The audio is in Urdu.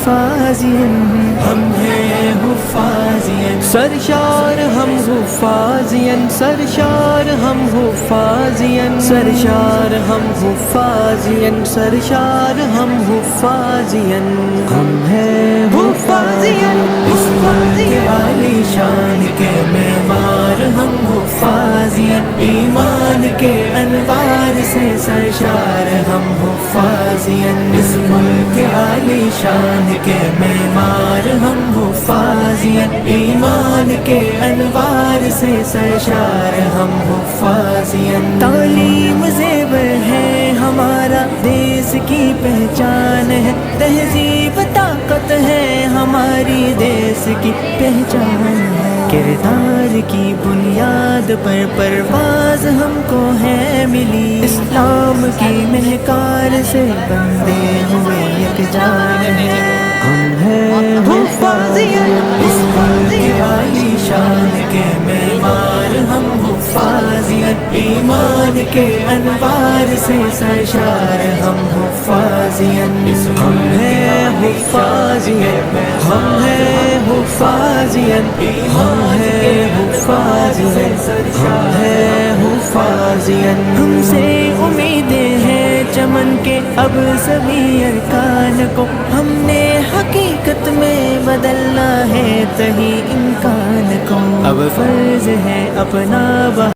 حفاظین، ہم ہیں حفاظین، سرشار ہم حفاظین، سرشار ہم حفاظین، سرشار ہم حفاظین، سرشار ہم حفاظین، ہم ہیں حفاظین، اس ملک عالی شان کے معمار ہم حفاظین، ایمان کے انوار سے سرشار ہم حفاظین، اس ملک عالی شان کے معمار ہم حفاظین، ایمان کے انوار سے سرشار ہم حفاظین، تعلیم زیور ہے ہمارا، دیس کی پہچان ہے، تہذیب طاقت ہے ہماری، دیس کی پہچان ہے، کردار کی بنیاد پر پرواز ہم کو ہے ملی، اسلام کی مہکار سے بندے ہوئے یک جان ہے، ہم ہیں حفاظین، اس ملک عالی شان کے معمار ہم حفاظین، ایمان کے انوار سے سرشار ہم حفاظین، ہم ہیں حفاظین، ہم ہیں حفاظین، ہم ہیں حفاظین، ہم ہیں حفاظین، ہم سے امیدیں ہیں چمن کے اب سبھی ارکان کو، ہم نے حقیقت میں بدلنا ہے تہی امکان کو، اب فرض ہے اپنا